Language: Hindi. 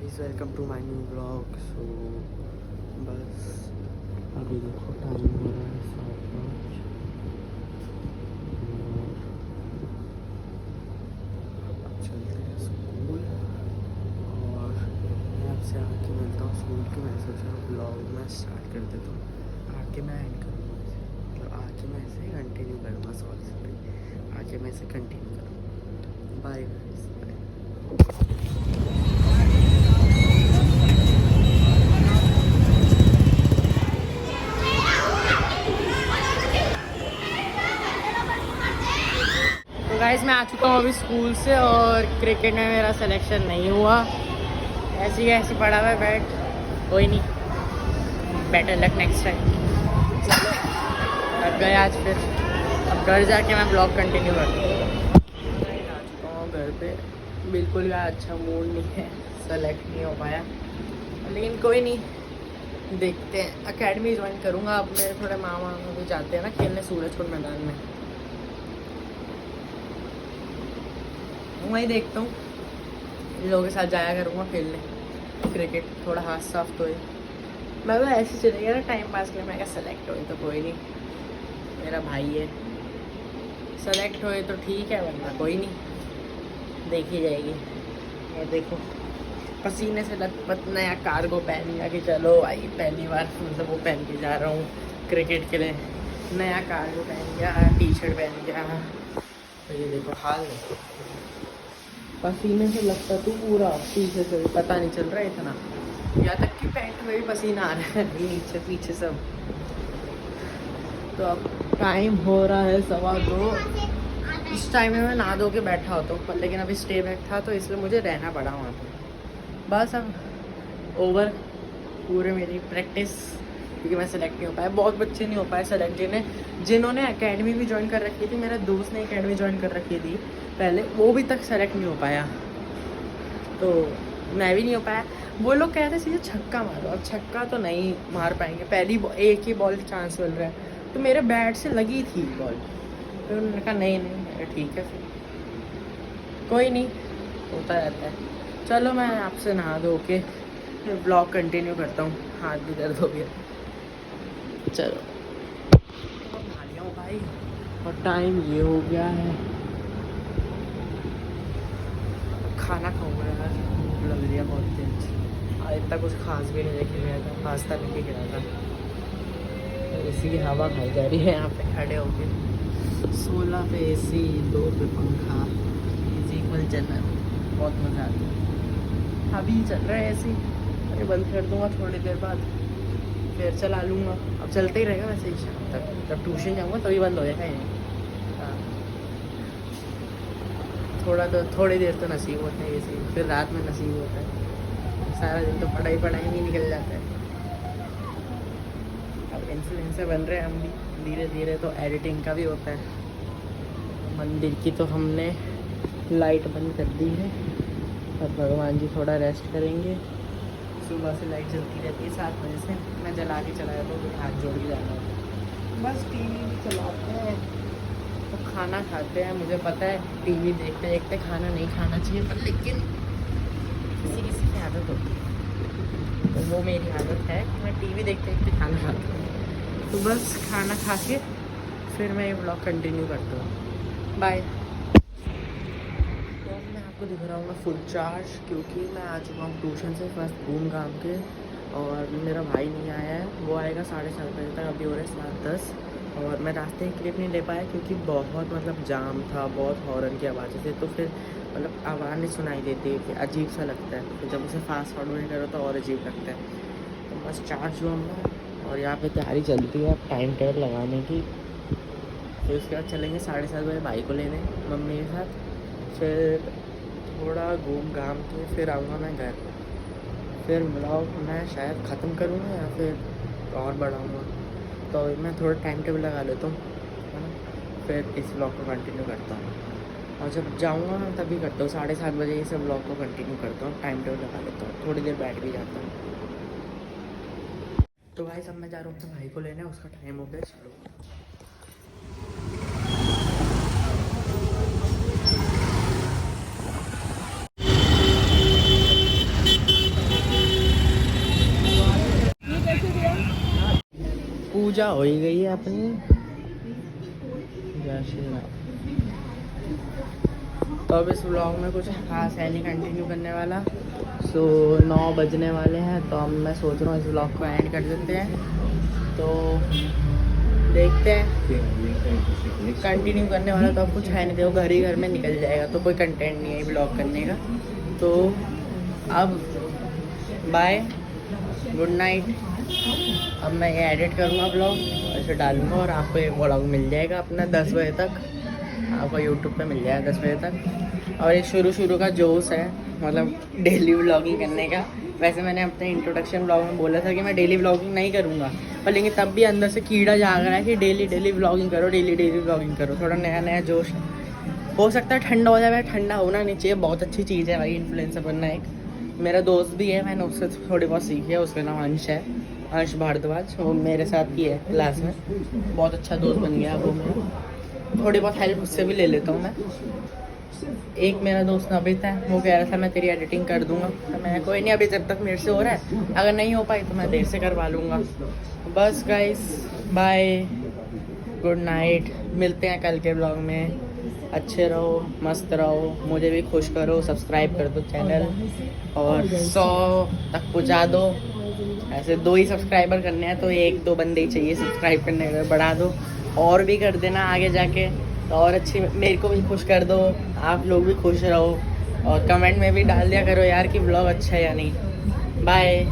Guys, welcome to my new blog. So बस अभी देखो टाइम हो रहा है 7:05 और अब चलते हैं स्कूल। और मैं आपसे आके मिलता हूँ स्कूल के। मैं सोचा ब्लॉग में स्टार्ट कर देता हूँ, आके मैं एंड करूँगा इसे, मतलब आके मैं ऐसे कंटिन्यू करूँगा। सॉरी, आके मैं इसे कंटिन्यू करूँगा। Bye guys, bye. तो गाइस, मैं आ चुका हूँ अभी स्कूल से और क्रिकेट में मेरा सिलेक्शन नहीं हुआ। ऐसी ऐसी पड़ा हुआ है बैट, कोई नहीं, बेटर लक नेक्स्ट टाइम। चलो लग गए आज फिर। अब घर जाके मैं ब्लॉग कंटिन्यू करता हूँ। आ चुका हूँ घर पे, बिल्कुल भी अच्छा मूड नहीं है, सेलेक्ट नहीं हो पाया, लेकिन कोई नहीं, देखते हैं। अकेडमी ज्वाइन करूँगा अब। मेरे थोड़े मामा भी जाते हैं ना खेलने सूरजकुंड मैदान में, वहीं देखता हूँ, इन लोगों के साथ जाया करूँगा खेलने क्रिकेट। थोड़ा हाथ साफ तो है, मैं तो ऐसे चले गया ना टाइम पास के लिए। मैं क्या सेलेक्ट हुई तो कोई नहीं, मेरा भाई है, सेलेक्ट हुए तो ठीक है, वरना कोई नहीं, देखी जाएगी। और देखो पसीने से लथपथ नया कार्गो पहन लिया कि चलो भाई पहली बार मतलब वो पहन के जा रहा हूँ क्रिकेट के लिए। नया कार्गो पहन गया, टी शर्ट पहन गया, तो ये देखो हाल देखो, पसीने से लगता तू पूरा, पीछे से भी पता नहीं चल रहा है इतना, यहाँ तक कि पैंट में भी पसीना आ रहा है नीचे पीछे सब। तो अब टाइम हो रहा है 2:15। इस टाइम में मैं नहा धो के बैठा होता हूँ, पर लेकिन अभी स्टे बैक था तो इसलिए मुझे रहना पड़ा वहाँ पर। बस अब ओवर पूरे मेरी प्रैक्टिस, क्योंकि मैं सेलेक्ट नहीं हो पाया। बहुत बच्चे नहीं हो पाए सेलेक्ट, जिन्होंने एकेडमी भी ज्वाइन कर रखी थी। मेरा दोस्त ने एकेडमी ज्वाइन कर रखी थी पहले, वो भी तक सेलेक्ट नहीं हो पाया, तो मैं भी नहीं हो पाया। वो लोग कहते हैं सीधे छक्का मारो, अब छक्का तो नहीं मार पाएंगे, पहली एक ही बॉल चांस मिल रहा है। तो मेरे बैट से लगी थी बॉल, फिर उन्होंने कहा नहीं नहीं, ठीक है फिर कोई नहीं, होता रहता है। चलो मैं आपसे नहा धो के फिर ब्लॉग कंटिन्यू करता हूँ, हाथ भी दर्द हो गया। चलो नहा लिया हूँ भाई, और टाइम ये हो गया है, खाना खाऊंगा यार, भूख लग रही है बहुत तेज। आज इतना कुछ खास भी नहीं लेके गया था, पास्ता लेके गया था, तो इसी की हवा खाई जा रही है यहाँ पे खड़े होके। 16 पे AC, 2 पे पंखा, इक्वल चल रहा है, बहुत मज़ा आता है। अभी चल रहा है AC, अरे बंद कर दूँगा थोड़ी देर बाद, फिर चला लूँगा। अब चलते ही रहेगा वैसे ही शाम तक, जब ट्यूशन जाऊँगा तभी बंद हो जाएगा ये। थोड़ी देर तो नसीब होता है ऐसे, फिर रात में नसीब होता है, सारा दिन तो पढ़ाई में निकल जाता है। अब इन्फ्लुएंसर बन रहे हैं हम भी धीरे धीरे, तो एडिटिंग का भी होता है। मंदिर की तो हमने लाइट बंद कर दी है, अब भगवान जी थोड़ा रेस्ट करेंगे। सुबह से लाइट जलती रहती है 7 बजे से, मैं जला के चला जाता हूँ, हाथ जोड़ के जाना होता है। बस टीवी भी चलाते हैं तो खाना खाते हैं। मुझे पता है टीवी देखते देखते खाना नहीं खाना चाहिए, पर लेकिन किसी किसी की आदत होती है, तो वो मेरी आदत है कि मैं टीवी देखते देखते खाना खाता हूँ। तो बस खाना खा के फिर मैं ये ब्लॉग कंटिन्यू करता हूँ। बाय। तो मैं आपको दिख रहा हूँ मैं फुल चार्ज, क्योंकि मैं आ चुका हूँ ट्यूशन से फर्स्ट घूम घाम के, और मेरा भाई नहीं आया है, वो आएगा 7:30 बजे तक। अभी हो रहे 7:10 और मैं रास्ते की क्लिप नहीं ले पाया क्योंकि बहुत मतलब जाम था, बहुत हॉर्न की आवाज़ें थी, तो फिर मतलब आवाज़ नहीं सुनाई देती, कि अजीब सा लगता है, तो जब उसे फास्ट फॉरवर्ड करो तो और अजीब लगता है। तो बस चार्ज हुआ मैं, और यहाँ पे तैयारी चलती है अब टाइम टेबल लगाने की। फिर उसके बाद चलेंगे 7:30 बजे भाई को लेने मम्मी के साथ, फिर थोड़ा घूम घाम के फिर आऊँगा मैं घर। फिर ब्लॉग मैं शायद ख़त्म करूँगा या फिर और बढ़ाऊँगा, तो मैं थोड़ा टाइम टेबल लगा लेता हूँ, है ना, फिर इस ब्लॉग को कंटिन्यू करता हूँ। और जब जाऊँगा मैं तभी करता हूँ, 7:30 बजे इस ब्लॉग को कंटिन्यू करता हूँ, टाइम टेबल लगा लेता हूँ, थोड़ी देर बैठ भी जाता हूँ। तो भाई सब मैं जा रहा हूँ अपने भाई को लेने, उसका टाइम हो गया, चलो। पूजा हो ही गई है अपनी। जय श्री राम। तो अब इस व्लॉग में कुछ खास है नहीं कंटिन्यू करने वाला। 9 बजने वाले हैं, तो अब मैं सोच रहा हूँ इस व्लॉग को एंड कर देते हैं। तो देखते हैं, कंटिन्यू करने वाला तो अब कुछ है नहीं, देखो घर ही घर में निकल जाएगा, तो कोई कंटेंट नहीं है व्लॉग करने का। तो अब बाय, गुड नाइट। अब मैं ये एडिट करूँगा व्लॉग, ऐसे डालूँगा और आपको ये व्लॉग मिल जाएगा अपना 10 बजे तक, आपको यूट्यूब पे मिल जाएगा 10 बजे तक। और ये शुरू का जोश है, मतलब डेली व्लॉगिंग करने का। वैसे मैंने अपने इंट्रोडक्शन व्लॉग में बोला था कि मैं डेली व्लॉगिंग नहीं करूँगा, पर लेकिन तब भी अंदर से कीड़ा जाग रहा है कि डेली व्लॉगिंग करो, डेली व्लॉगिंग करो। थोड़ा नया जोश हो सकता है, ठंडा हो जाए, ठंडा होना नहीं चाहिए, बहुत अच्छी चीज़ है भाई इन्फ्लुएंसर बनना। एक मेरा दोस्त भी है, मैंने उससे थोड़ी बहुत सीखी है, उसका नाम अंश है, अंश भारद्वाज। वो मेरे साथ ही है क्लास में, बहुत अच्छा दोस्त बन गया वो मेरा। थोड़ी बहुत हेल्प उससे भी ले लेता हूँ मैं। एक मेरा दोस्त नबित है, वो कह रहा था मैं तेरी एडिटिंग कर दूंगा, तो मैं कोई नहीं, अभी जब तक मेरे से हो रहा है, अगर नहीं हो पाई तो मैं देर से करवा लूँगा। बस गाइस, बाय, गुड नाइट, मिलते हैं कल के ब्लॉग में। अच्छे रहो, मस्त रहो, मुझे भी खुश करो, सब्सक्राइब कर दो चैनल और 100 तक पहुँचा दो। ऐसे 2 ही सब्सक्राइबर करने हैं, तो 1-2 बंदे ही चाहिए सब्सक्राइब करने का, बढ़ा दो और भी कर देना आगे जाके, तो और अच्छी, मेरे को भी खुश कर दो, आप लोग भी खुश रहो। और कमेंट में भी डाल दिया करो यार कि व्लॉग अच्छा है या नहीं। बाय।